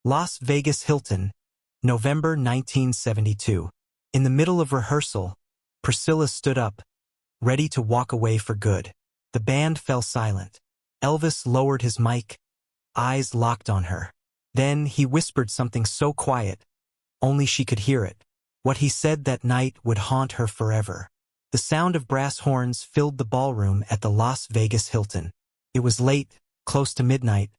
Las Vegas Hilton, November 1972. In the middle of rehearsal, Priscilla stood up, ready to walk away for good. The band fell silent. Elvis lowered his mic, eyes locked on her. Then he whispered something so quiet, only she could hear it. What he said that night would haunt her forever. The sound of brass horns filled the ballroom at the Las Vegas Hilton. It was late, close to midnight,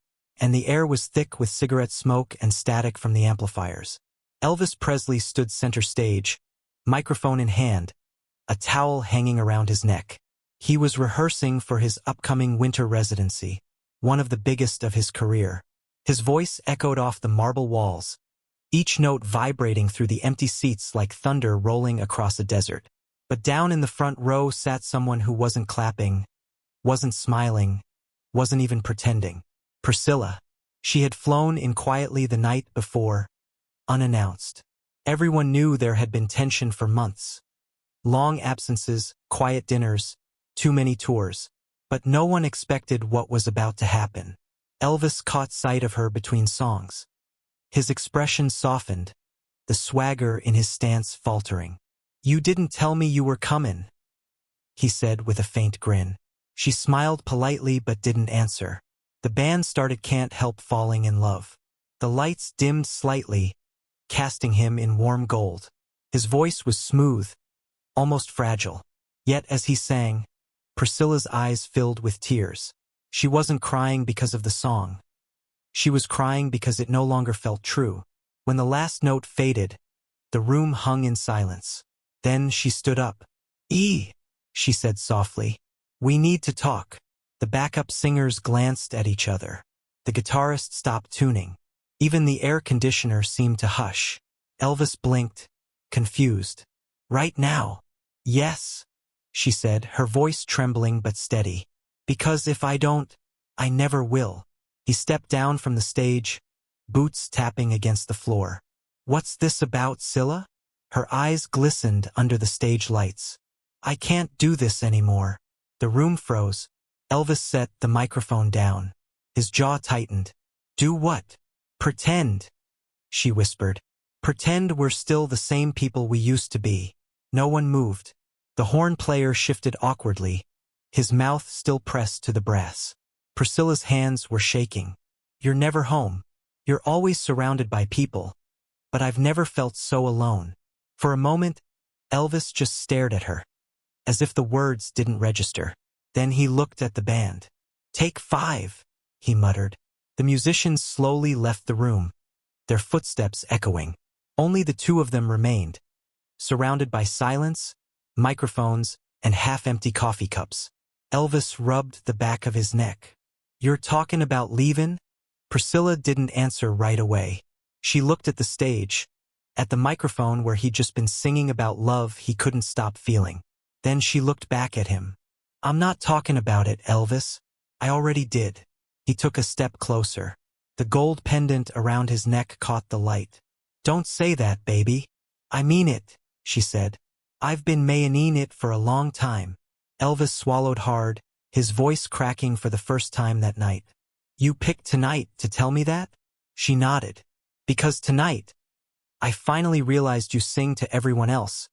and the air was thick with cigarette smoke and static from the amplifiers. Elvis Presley stood center stage, microphone in hand, a towel hanging around his neck. He was rehearsing for his upcoming winter residency, one of the biggest of his career. His voice echoed off the marble walls, each note vibrating through the empty seats like thunder rolling across a desert. But down in the front row sat someone who wasn't clapping, wasn't smiling, wasn't even pretending. Priscilla. She had flown in quietly the night before, unannounced. Everyone knew there had been tension for months. Long absences, quiet dinners, too many tours. But no one expected what was about to happen. Elvis caught sight of her between songs. His expression softened, the swagger in his stance faltering. "You didn't tell me you were comin'," he said with a faint grin. She smiled politely but didn't answer. The band started Can't Help Falling in Love. The lights dimmed slightly, casting him in warm gold. His voice was smooth, almost fragile. Yet as he sang, Priscilla's eyes filled with tears. She wasn't crying because of the song. She was crying because it no longer felt true. When the last note faded, the room hung in silence. Then she stood up. She said softly. "We need to talk." The backup singers glanced at each other. The guitarist stopped tuning. Even the air conditioner seemed to hush. Elvis blinked, confused. "Right now?" "Yes," she said, her voice trembling but steady. "Because if I don't, I never will." He stepped down from the stage, boots tapping against the floor. "What's this about, Scylla?" Her eyes glistened under the stage lights. "I can't do this anymore." The room froze. Elvis set the microphone down. His jaw tightened. "Do what?" "Pretend," she whispered. "Pretend we're still the same people we used to be." No one moved. The horn player shifted awkwardly, his mouth still pressed to the brass. Priscilla's hands were shaking. "You're never home. You're always surrounded by people. But I've never felt so alone." For a moment, Elvis just stared at her, as if the words didn't register. Then he looked at the band. "Take 5, he muttered. The musicians slowly left the room, their footsteps echoing. Only the two of them remained, surrounded by silence, microphones, and half-empty coffee cups. Elvis rubbed the back of his neck. "You're talking about leavin'?" Priscilla didn't answer right away. She looked at the stage, at the microphone where he'd just been singing about love he couldn't stop feeling. Then she looked back at him. "I'm not talking about it, Elvis. I already did." He took a step closer. The gold pendant around his neck caught the light. "Don't say that, baby." "I mean it," she said. "I've been meaning it for a long time." Elvis swallowed hard, his voice cracking for the first time that night. "You picked tonight to tell me that?" She nodded. "Because tonight, I finally realized you sing to everyone else,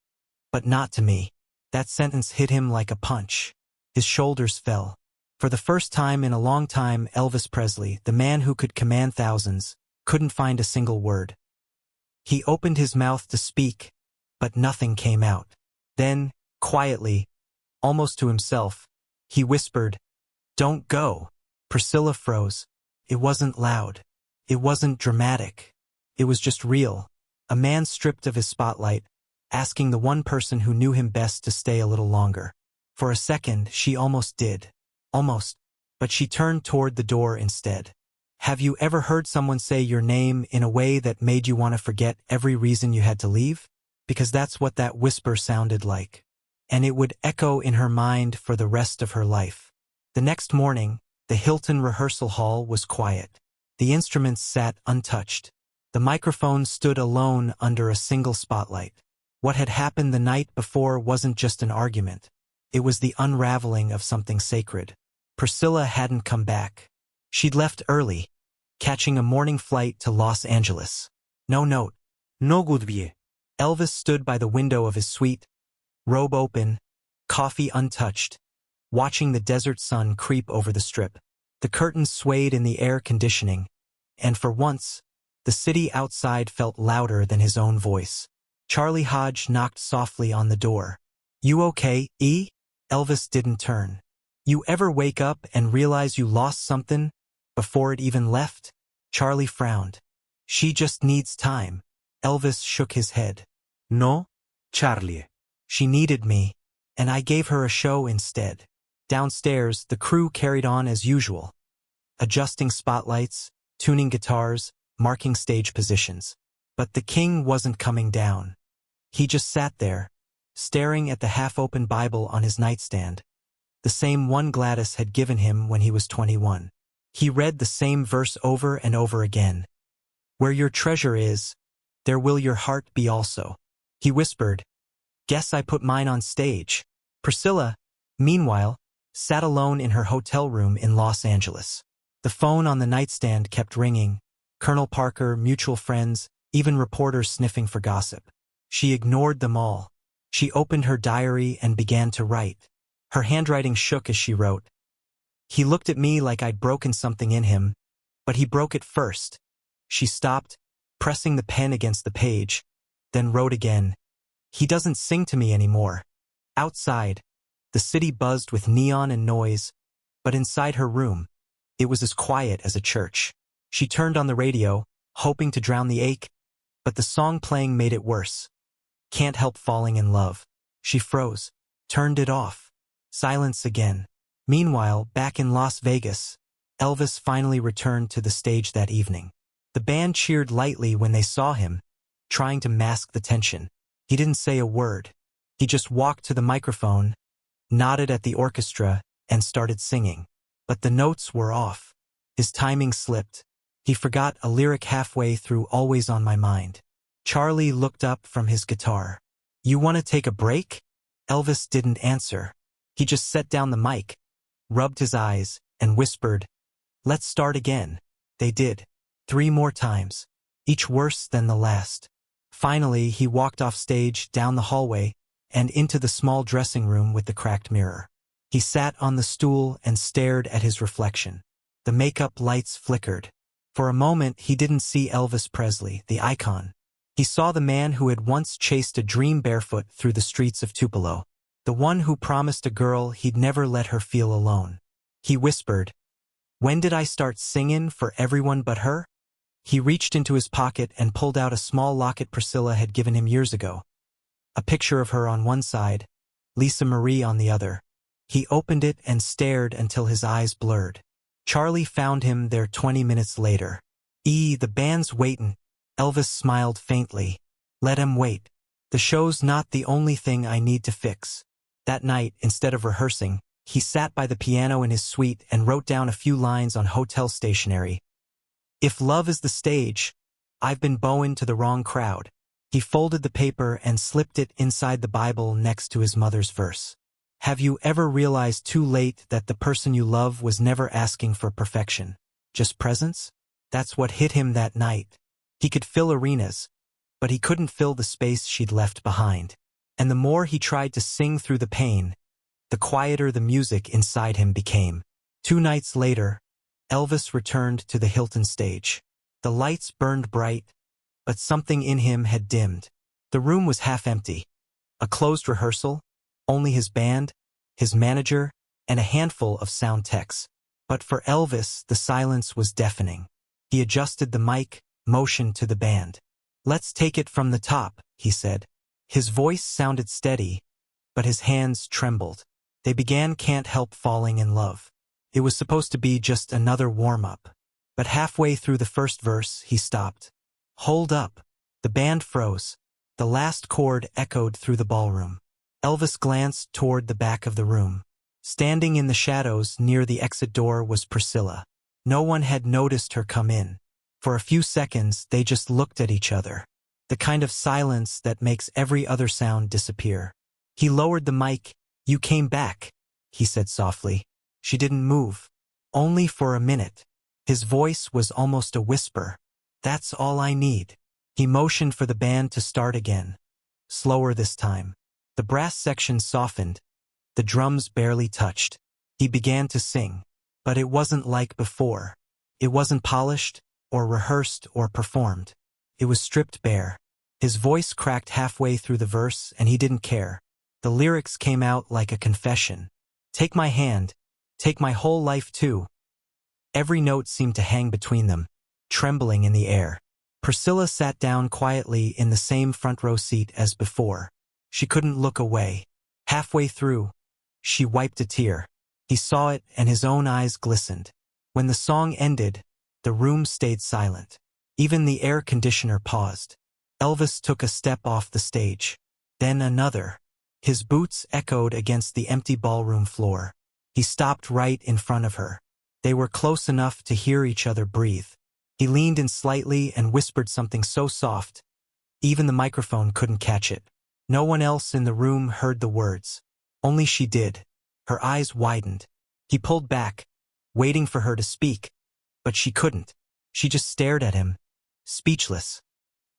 but not to me." That sentence hit him like a punch. His shoulders fell. For the first time in a long time, Elvis Presley, the man who could command thousands, couldn't find a single word. He opened his mouth to speak, but nothing came out. Then, quietly, almost to himself, he whispered, "Don't go." Priscilla froze. It wasn't loud. It wasn't dramatic. It was just real. A man stripped of his spotlight, asking the one person who knew him best to stay a little longer. For a second, she almost did. Almost. But she turned toward the door instead. Have you ever heard someone say your name in a way that made you want to forget every reason you had to leave? Because that's what that whisper sounded like. And it would echo in her mind for the rest of her life. The next morning, the Hilton rehearsal hall was quiet. The instruments sat untouched. The microphone stood alone under a single spotlight. What had happened the night before wasn't just an argument. It was the unraveling of something sacred. Priscilla hadn't come back. She'd left early, catching a morning flight to Los Angeles. No note. No goodbye. Elvis stood by the window of his suite, robe open, coffee untouched, watching the desert sun creep over the strip. The curtains swayed in the air conditioning, and for once, the city outside felt louder than his own voice. Charlie Hodge knocked softly on the door. "You okay, E?" Elvis didn't turn. "You ever wake up and realize you lost something before it even left?" Charlie frowned. "She just needs time." Elvis shook his head. No, Charlie. "She needed me, and I gave her a show instead." Downstairs, the crew carried on as usual, adjusting spotlights, tuning guitars, marking stage positions. But the king wasn't coming down. He just sat there, staring at the half-open Bible on his nightstand, the same one Gladys had given him when he was 21. He read the same verse over and over again. "Where your treasure is, there will your heart be also." He whispered, "Guess I put mine on stage." Priscilla, meanwhile, sat alone in her hotel room in Los Angeles. The phone on the nightstand kept ringing, Colonel Parker, mutual friends, even reporters sniffing for gossip. She ignored them all. She opened her diary and began to write. Her handwriting shook as she wrote. "He looked at me like I'd broken something in him, but he broke it first." She stopped, pressing the pen against the page, then wrote again. "He doesn't sing to me anymore." Outside, the city buzzed with neon and noise, but inside her room, it was as quiet as a church. She turned on the radio, hoping to drown the ache, but the song playing made it worse. "Can't Help Falling in Love." She froze, turned it off. Silence again. Meanwhile, back in Las Vegas, Elvis finally returned to the stage that evening. The band cheered lightly when they saw him, trying to mask the tension. He didn't say a word. He just walked to the microphone, nodded at the orchestra, and started singing. But the notes were off. His timing slipped. He forgot a lyric halfway through Always on My Mind. Charlie looked up from his guitar. "You want to take a break?" Elvis didn't answer. He just set down the mic, rubbed his eyes, and whispered, "Let's start again." They did. 3 more times, each worse than the last. Finally, he walked off stage, down the hallway, and into the small dressing room with the cracked mirror. He sat on the stool and stared at his reflection. The makeup lights flickered. For a moment, he didn't see Elvis Presley, the icon. He saw the man who had once chased a dream barefoot through the streets of Tupelo, the one who promised a girl he'd never let her feel alone. He whispered, "When did I start singing for everyone but her?" He reached into his pocket and pulled out a small locket Priscilla had given him years ago. A picture of her on one side, Lisa Marie on the other. He opened it and stared until his eyes blurred. Charlie found him there 20 minutes later. The band's waitin'." Elvis smiled faintly. "Let him wait. The show's not the only thing I need to fix." That night, instead of rehearsing, he sat by the piano in his suite and wrote down a few lines on hotel stationery. "If love is the stage, I've been bowing to the wrong crowd." He folded the paper and slipped it inside the Bible next to his mother's verse. "Have you ever realized too late that the person you love was never asking for perfection, just presence?" That's what hit him that night. He could fill arenas, but he couldn't fill the space she'd left behind. And the more he tried to sing through the pain, the quieter the music inside him became. 2 nights later, Elvis returned to the Hilton stage. The lights burned bright, but something in him had dimmed. The room was half empty. A closed rehearsal, only his band, his manager, and a handful of sound techs. But for Elvis, the silence was deafening. He adjusted the mic, motioned to the band. "Let's take it from the top," he said. His voice sounded steady, but his hands trembled. They began Can't Help Falling in Love. It was supposed to be just another warm-up. But halfway through the first verse, he stopped. "Hold up." The band froze. The last chord echoed through the ballroom. Elvis glanced toward the back of the room. Standing in the shadows near the exit door was Priscilla. No one had noticed her come in. For a few seconds, they just looked at each other. The kind of silence that makes every other sound disappear. He lowered the mic. "You came back," he said softly. She didn't move. "Only for a minute." His voice was almost a whisper. That's all I need. He motioned for the band to start again. Slower this time. The brass section softened. The drums barely touched. He began to sing. But it wasn't like before. It wasn't polished, or rehearsed, or performed. It was stripped bare. His voice cracked halfway through the verse, and he didn't care. The lyrics came out like a confession. Take my hand. Take my whole life too. Every note seemed to hang between them, trembling in the air. Priscilla sat down quietly in the same front row seat as before. She couldn't look away. Halfway through, she wiped a tear. He saw it, and his own eyes glistened. When the song ended, the room stayed silent. Even the air conditioner paused. Elvis took a step off the stage. Then another. His boots echoed against the empty ballroom floor. He stopped right in front of her. They were close enough to hear each other breathe. He leaned in slightly and whispered something so soft, even the microphone couldn't catch it. No one else in the room heard the words. Only she did. Her eyes widened. He pulled back, waiting for her to speak, but she couldn't. She just stared at him, speechless.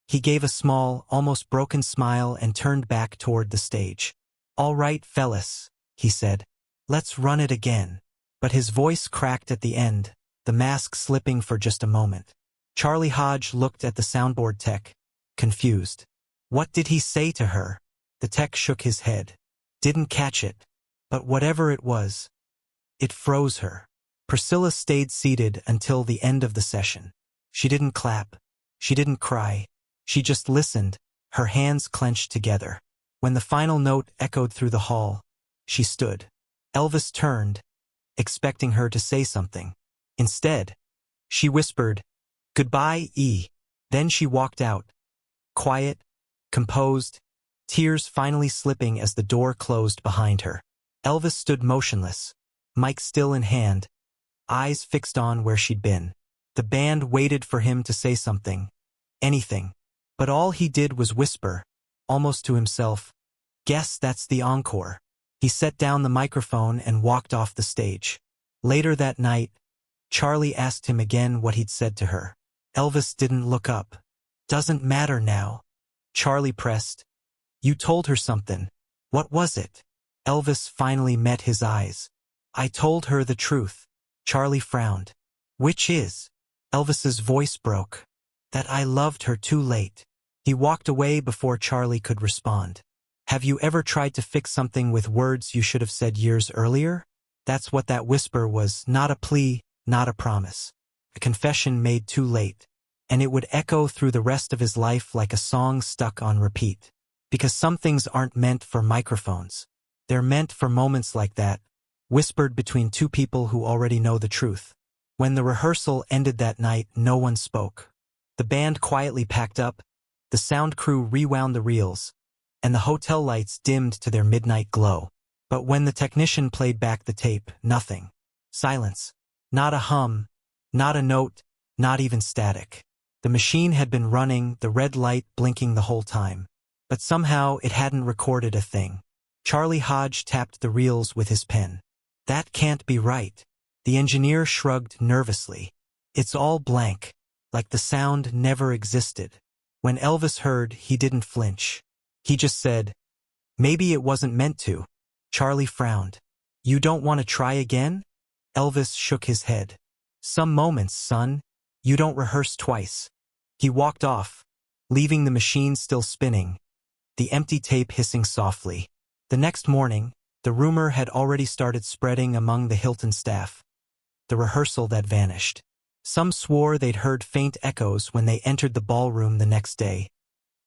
He gave a small, almost broken smile and turned back toward the stage. "All right, fellas," he said. "Let's run it again." But his voice cracked at the end, the mask slipping for just a moment. Charlie Hodge looked at the soundboard tech, confused. What did he say to her? The tech shook his head. Didn't catch it. But whatever it was, it froze her. Priscilla stayed seated until the end of the session. She didn't clap. She didn't cry. She just listened, her hands clenched together. When the final note echoed through the hall, she stood. Elvis turned, expecting her to say something. Instead, she whispered, "Goodbye, E." Then she walked out, quiet, composed, tears finally slipping as the door closed behind her. Elvis stood motionless, mic still in hand, eyes fixed on where she'd been. The band waited for him to say something, anything. But all he did was whisper, almost to himself, "Guess that's the encore." He set down the microphone and walked off the stage. Later that night, Charlie asked him again what he'd said to her. Elvis didn't look up. "Doesn't matter now." Charlie pressed. "You told her something. What was it?" Elvis finally met his eyes. "I told her the truth." Charlie frowned. "Which is?" Elvis's voice broke. "That I loved her too late." He walked away before Charlie could respond. Have you ever tried to fix something with words you should have said years earlier? That's what that whisper was, not a plea, not a promise. A confession made too late. And it would echo through the rest of his life like a song stuck on repeat. Because some things aren't meant for microphones. They're meant for moments like that, whispered between two people who already know the truth. When the rehearsal ended that night, no one spoke. The band quietly packed up, the sound crew rewound the reels, and the hotel lights dimmed to their midnight glow. But when the technician played back the tape, nothing. Silence. Not a hum, not a note, not even static. The machine had been running, the red light blinking the whole time. But somehow it hadn't recorded a thing. Charlie Hodge tapped the reels with his pen. "That can't be right." The engineer shrugged nervously. "It's all blank, like the sound never existed." When Elvis heard, he didn't flinch. He just said, "Maybe it wasn't meant to." Charlie frowned. "You don't want to try again?" Elvis shook his head. "Some moments, son. You don't rehearse twice." He walked off, leaving the machine still spinning, the empty tape hissing softly. The next morning, the rumor had already started spreading among the Hilton staff. The rehearsal that vanished. Some swore they'd heard faint echoes when they entered the ballroom the next day.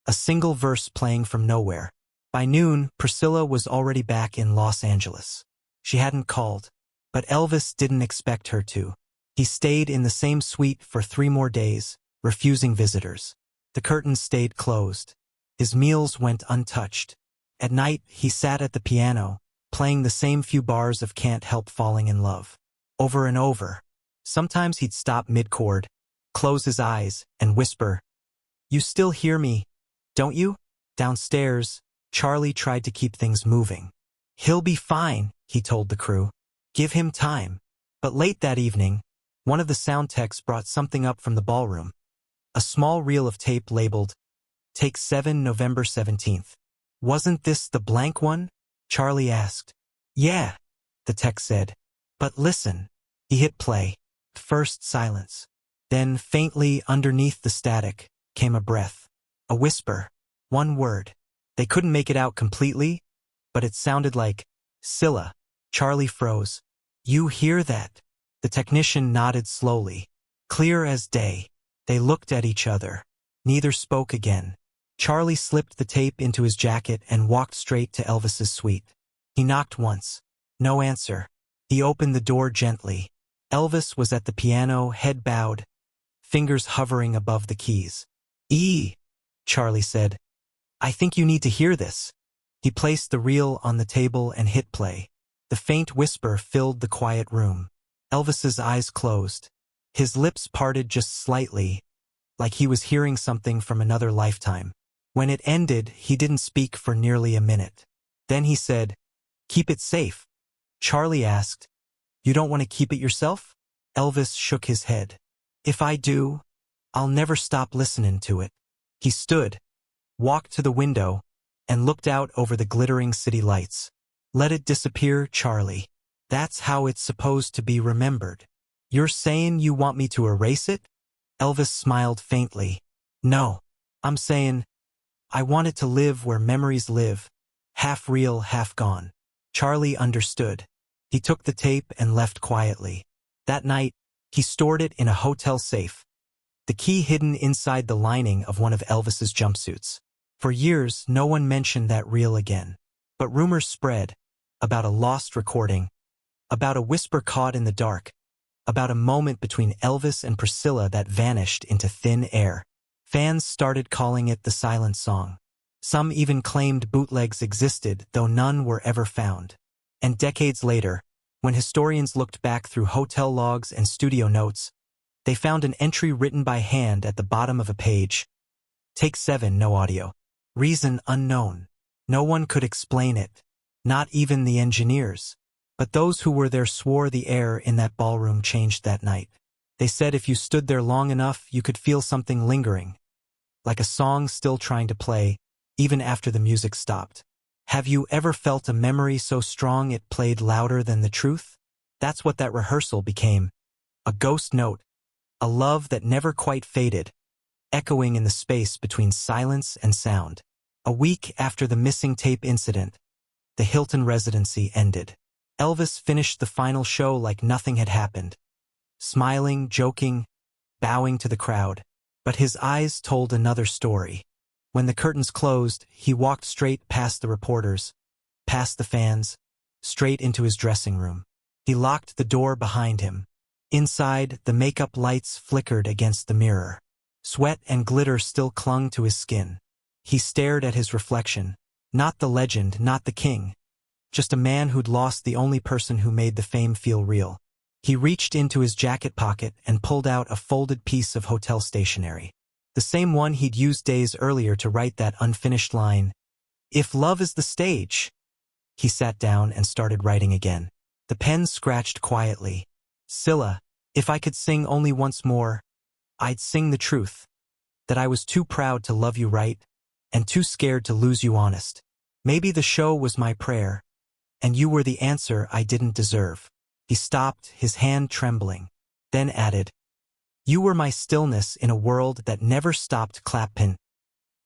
A single verse playing from nowhere. By noon, Priscilla was already back in Los Angeles. She hadn't called, but Elvis didn't expect her to. He stayed in the same suite for 3 more days, refusing visitors. The curtains stayed closed. His meals went untouched. At night, he sat at the piano, playing the same few bars of Can't Help Falling in Love. Over and over. Sometimes he'd stop mid-chord, close his eyes, and whisper, "You still hear me, don't you?" Downstairs, Charlie tried to keep things moving. "He'll be fine," he told the crew. "Give him time." But late that evening, One of the sound techs brought something up from the ballroom. A small reel of tape labeled, Take 7, November 17th. Wasn't this the blank one? Charlie asked. Yeah, the tech said. But listen. He hit play. First silence. Then, faintly underneath the static, came a breath. A whisper. One word. They couldn't make it out completely, but it sounded like, Scylla. Charlie froze. You hear that? The technician nodded slowly. Clear as day. They looked at each other. Neither spoke again. Charlie slipped the tape into his jacket and walked straight to Elvis's suite. He knocked once. No answer. He opened the door gently. Elvis was at the piano, head bowed, fingers hovering above the keys. Charlie said. I think you need to hear this. He placed the reel on the table and hit play. The faint whisper filled the quiet room. Elvis's eyes closed. His lips parted just slightly, like he was hearing something from another lifetime. When it ended, he didn't speak for nearly a minute. Then he said, Keep it safe. Charlie asked, You don't want to keep it yourself? Elvis shook his head. If I do, I'll never stop listening to it. He stood, walked to the window, and looked out over the glittering city lights. Let it disappear, Charlie. That's how it's supposed to be remembered. You're saying you want me to erase it? Elvis smiled faintly. No, I'm saying, I want it to live where memories live, half real, half gone. Charlie understood. He took the tape and left quietly. That night, he stored it in a hotel safe, the key hidden inside the lining of one of Elvis's jumpsuits. For years, no one mentioned that reel again. But rumors spread about a lost recording, about a whisper caught in the dark, about a moment between Elvis and Priscilla that vanished into thin air. Fans started calling it the silent song. Some even claimed bootlegs existed, though none were ever found. And decades later, when historians looked back through hotel logs and studio notes, they found an entry written by hand at the bottom of a page. Take 7, no audio. Reason unknown. No one could explain it, not even the engineers. But those who were there swore the air in that ballroom changed that night. They said if you stood there long enough, you could feel something lingering, like a song still trying to play, even after the music stopped. Have you ever felt a memory so strong it played louder than the truth? That's what that rehearsal became. A ghost note, a love that never quite faded, echoing in the space between silence and sound. A week after the missing tape incident, the Hilton residency ended. Elvis finished the final show like nothing had happened, smiling, joking, bowing to the crowd. But his eyes told another story. When the curtains closed, he walked straight past the reporters, past the fans, straight into his dressing room. He locked the door behind him. Inside, the makeup lights flickered against the mirror. Sweat and glitter still clung to his skin. He stared at his reflection. Not the legend, not the king. Just a man who'd lost the only person who made the fame feel real. He reached into his jacket pocket and pulled out a folded piece of hotel stationery. The same one he'd used days earlier to write that unfinished line, "If love is the stage." He sat down and started writing again. The pen scratched quietly. Scylla, if I could sing only once more, I'd sing the truth. That I was too proud to love you right, and too scared to lose you honest. Maybe the show was my prayer, and you were the answer I didn't deserve. He stopped, his hand trembling, then added, You were my stillness in a world that never stopped clapping.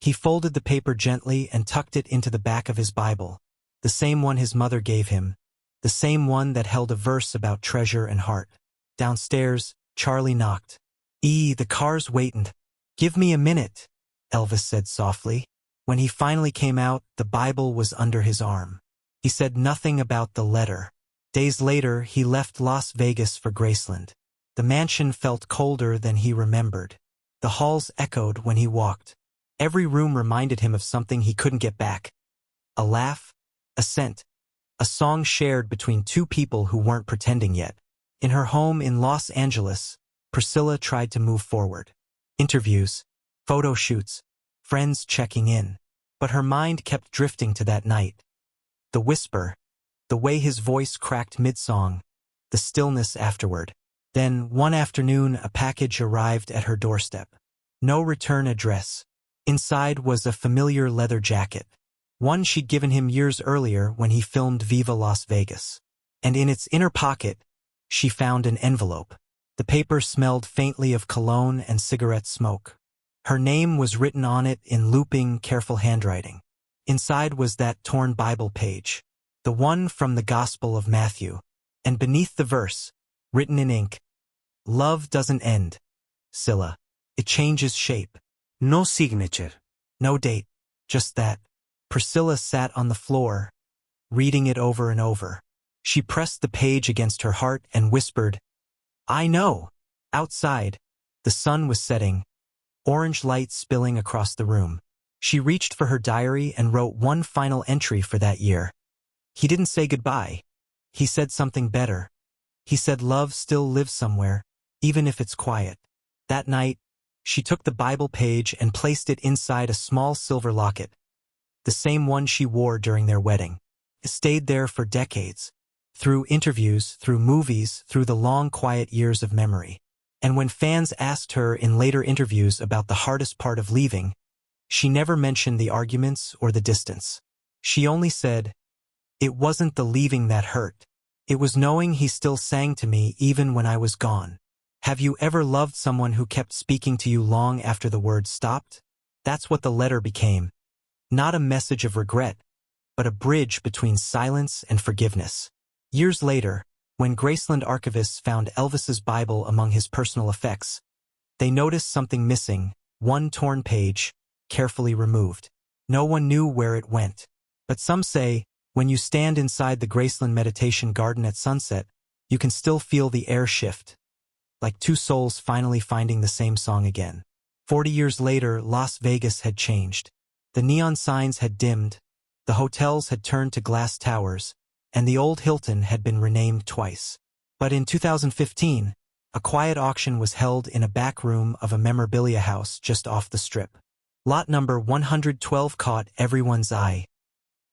He folded the paper gently and tucked it into the back of his Bible, the same one his mother gave him, the same one that held a verse about treasure and heart. Downstairs, Charlie knocked. The car's waitin'. Give me a minute, Elvis said softly. When he finally came out, the Bible was under his arm. He said nothing about the letter. Days later, he left Las Vegas for Graceland. The mansion felt colder than he remembered. The halls echoed when he walked. Every room reminded him of something he couldn't get back. A laugh, a scent, a song shared between two people who weren't pretending yet. In her home in Los Angeles, Priscilla tried to move forward. Interviews, photo shoots, friends checking in. But her mind kept drifting to that night. The whisper, the way his voice cracked mid-song, the stillness afterward. Then, one afternoon, a package arrived at her doorstep. No return address. Inside was a familiar leather jacket, one she'd given him years earlier when he filmed Viva Las Vegas. And in its inner pocket, she found an envelope. The paper smelled faintly of cologne and cigarette smoke. Her name was written on it in looping, careful handwriting. Inside was that torn Bible page, the one from the Gospel of Matthew. And beneath the verse, written in ink, "Love doesn't end, Scylla. It changes shape." No signature. No date, just that. Priscilla sat on the floor, reading it over and over. She pressed the page against her heart and whispered, "I know." Outside, the sun was setting, orange light spilling across the room. She reached for her diary and wrote one final entry for that year. He didn't say goodbye. He said something better. He said love still lives somewhere, even if it's quiet. That night, she took the Bible page and placed it inside a small silver locket, the same one she wore during their wedding. It stayed there for decades, through interviews, through movies, through the long quiet years of memory. And when fans asked her in later interviews about the hardest part of leaving, she never mentioned the arguments or the distance. She only said, "It wasn't the leaving that hurt. It was knowing he still sang to me even when I was gone." Have you ever loved someone who kept speaking to you long after the words stopped? That's what the letter became. Not a message of regret, but a bridge between silence and forgiveness. Years later, when Graceland archivists found Elvis's Bible among his personal effects, they noticed something missing, one torn page, carefully removed. No one knew where it went. But some say, when you stand inside the Graceland meditation garden at sunset, you can still feel the air shift, like two souls finally finding the same song again. 40 years later, Las Vegas had changed. The neon signs had dimmed, the hotels had turned to glass towers, and the old Hilton had been renamed twice. But in 2015, a quiet auction was held in a back room of a memorabilia house just off the Strip. Lot number 112 caught everyone's eye.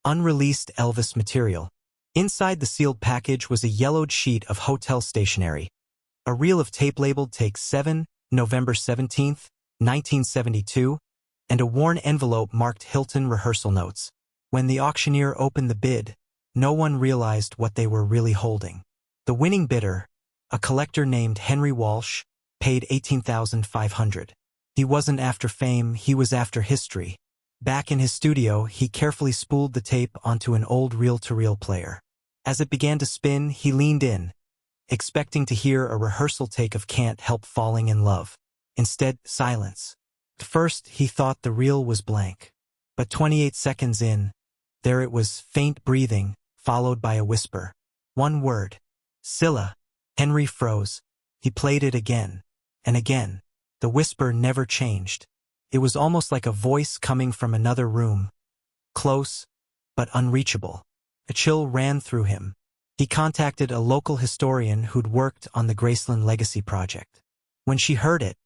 Unreleased Elvis material. Inside the sealed package was a yellowed sheet of hotel stationery, a reel of tape labeled Take 7, November 17, 1972, and a worn envelope marked Hilton Rehearsal Notes. When the auctioneer opened the bid, no one realized what they were really holding. The winning bidder, a collector named Henry Walsh, paid $18,500. He wasn't after fame, he was after history. Back in his studio, he carefully spooled the tape onto an old reel-to-reel player. As it began to spin, he leaned in, expecting to hear a rehearsal take of Can't Help Falling in Love. Instead, silence. At first, he thought the reel was blank. But 28 seconds in, there it was, faint breathing, followed by a whisper. One word. Scylla. Henry froze. He played it again. And again. The whisper never changed. It was almost like a voice coming from another room. Close, but unreachable. A chill ran through him. He contacted a local historian who'd worked on the Graceland Legacy Project. When she heard it,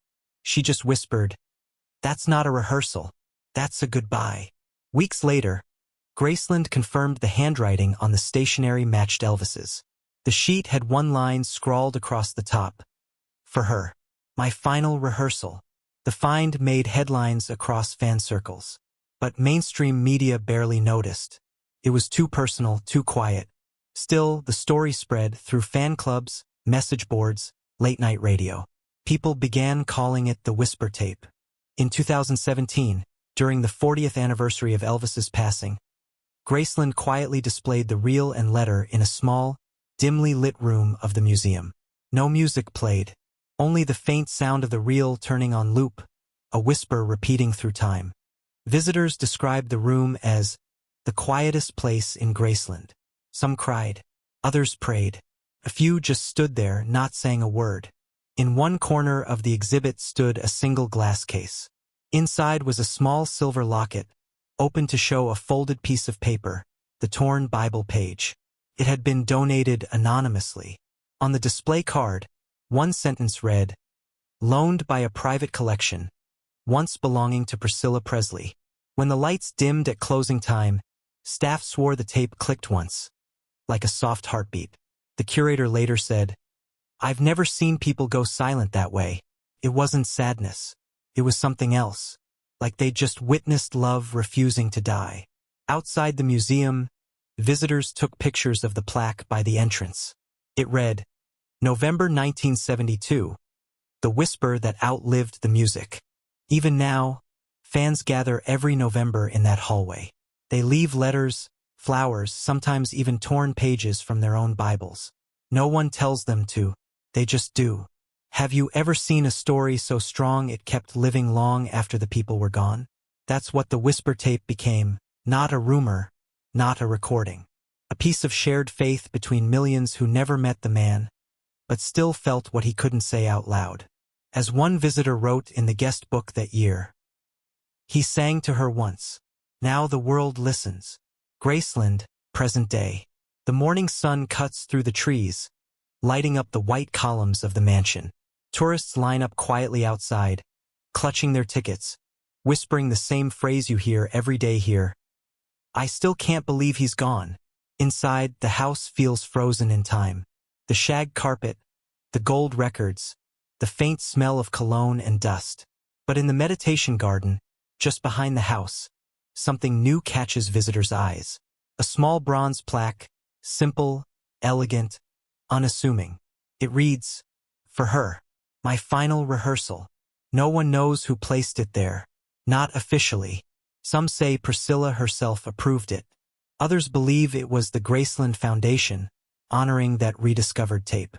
she just whispered, "That's not a rehearsal. That's a goodbye." Weeks later, Graceland confirmed the handwriting on the stationery matched Elvis's. The sheet had one line scrawled across the top. For her. My final rehearsal. The find made headlines across fan circles. But mainstream media barely noticed. It was too personal, too quiet. Still, the story spread through fan clubs, message boards, late-night radio. People began calling it the whisper tape. In 2017, during the 40th anniversary of Elvis's passing, Graceland quietly displayed the reel and letter in a small, dimly lit room of the museum. No music played, only the faint sound of the reel turning on loop, a whisper repeating through time. Visitors described the room as the quietest place in Graceland. Some cried, others prayed. A few just stood there, not saying a word. In one corner of the exhibit stood a single glass case. Inside was a small silver locket, open to show a folded piece of paper, the torn Bible page. It had been donated anonymously. On the display card, one sentence read, "Loaned by a private collection, once belonging to Priscilla Presley." When the lights dimmed at closing time, staff swore the tape clicked once, like a soft heartbeat. The curator later said, I've never seen people go silent that way. It wasn't sadness. It was something else. Like they'd just witnessed love refusing to die. Outside the museum, visitors took pictures of the plaque by the entrance. It read, November 1972, the whisper that outlived the music. Even now, fans gather every November in that hallway. They leave letters, flowers, sometimes even torn pages from their own Bibles. No one tells them to, they just do. Have you ever seen a story so strong it kept living long after the people were gone? That's what the whisper tape became, not a rumor, not a recording. A piece of shared faith between millions who never met the man, but still felt what he couldn't say out loud. As one visitor wrote in the guest book that year, he sang to her once. Now the world listens. Graceland, present day. The morning sun cuts through the trees, lighting up the white columns of the mansion. Tourists line up quietly outside, clutching their tickets, whispering the same phrase you hear every day here. I still can't believe he's gone. Inside, the house feels frozen in time. The shag carpet, the gold records, the faint smell of cologne and dust. But in the meditation garden, just behind the house, something new catches visitors' eyes. A small bronze plaque, simple, elegant, unassuming. It reads, For her, my final rehearsal. No one knows who placed it there. Not officially. Some say Priscilla herself approved it. Others believe it was the Graceland Foundation, honoring that rediscovered tape.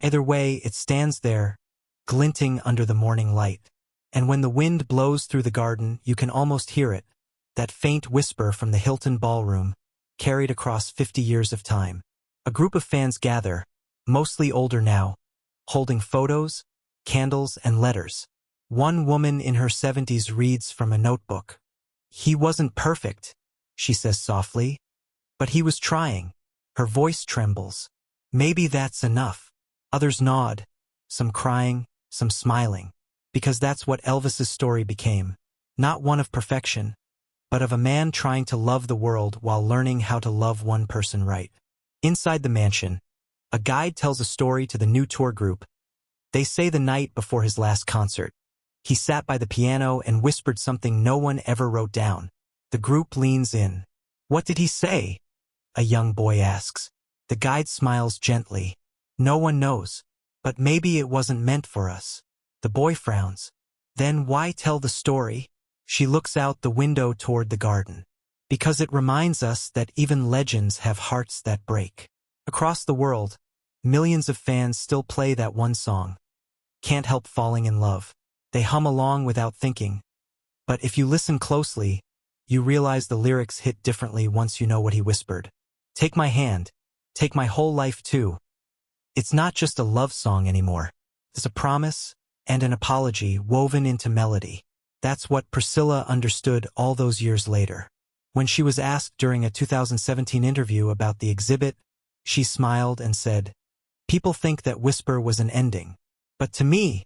Either way, it stands there, glinting under the morning light. And when the wind blows through the garden, you can almost hear it, that faint whisper from the Hilton ballroom, carried across 50 years of time. A group of fans gather, mostly older now, holding photos, candles, and letters. One woman in her 70s reads from a notebook. He wasn't perfect, she says softly, but he was trying. Her voice trembles. Maybe that's enough. Others nod, some crying, some smiling, because that's what Elvis's story became. Not one of perfection, but of a man trying to love the world while learning how to love one person right. Inside the mansion, a guide tells a story to the new tour group. They say the night before his last concert, he sat by the piano and whispered something no one ever wrote down. The group leans in. What did he say? A young boy asks. The guide smiles gently. No one knows, but maybe it wasn't meant for us. The boy frowns. Then why tell the story? She looks out the window toward the garden. Because it reminds us that even legends have hearts that break. Across the world, millions of fans still play that one song. Can't help falling in love. They hum along without thinking. But if you listen closely, you realize the lyrics hit differently once you know what he whispered. Take my hand. Take my whole life too. It's not just a love song anymore. It's a promise and an apology woven into melody. That's what Priscilla understood all those years later. When she was asked during a 2017 interview about the exhibit, she smiled and said, People think that Whisper was an ending. But to me,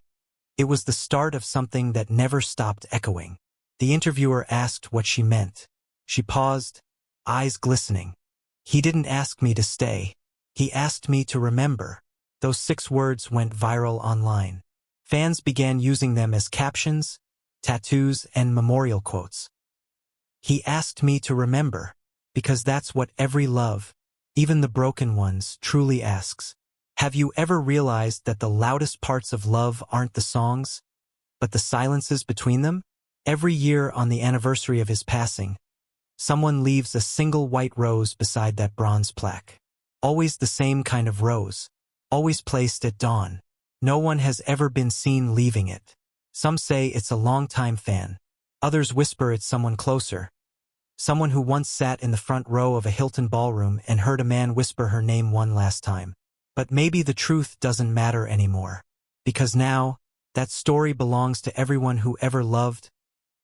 it was the start of something that never stopped echoing. The interviewer asked what she meant. She paused, eyes glistening. He didn't ask me to stay. He asked me to remember. Those 6 words went viral online. Fans began using them as captions, tattoos, and memorial quotes. He asked me to remember, because that's what every love, even the broken ones, truly asks. Have you ever realized that the loudest parts of love aren't the songs, but the silences between them? Every year on the anniversary of his passing, someone leaves a single white rose beside that bronze plaque. Always the same kind of rose, always placed at dawn. No one has ever been seen leaving it. Some say it's a longtime fan. Others whisper it's someone closer. Someone who once sat in the front row of a Hilton ballroom and heard a man whisper her name one last time. But maybe the truth doesn't matter anymore. Because now, that story belongs to everyone who ever loved,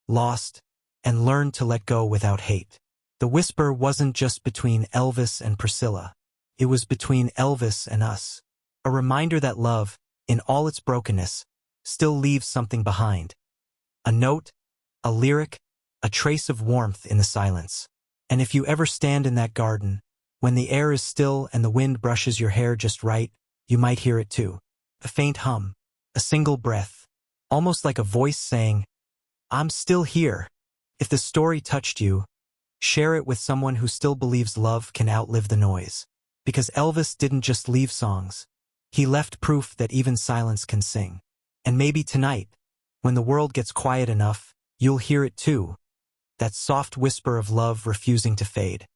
lost, and learned to let go without hate. The whisper wasn't just between Elvis and Priscilla. It was between Elvis and us. A reminder that love, in all its brokenness, still leaves something behind. A note, a lyric, a trace of warmth in the silence. And if you ever stand in that garden, when the air is still and the wind brushes your hair just right, you might hear it too. A faint hum, a single breath, almost like a voice saying, I'm still here. If the story touched you, share it with someone who still believes love can outlive the noise. Because Elvis didn't just leave songs. He left proof that even silence can sing. And maybe tonight, when the world gets quiet enough, you'll hear it too. That soft whisper of love refusing to fade.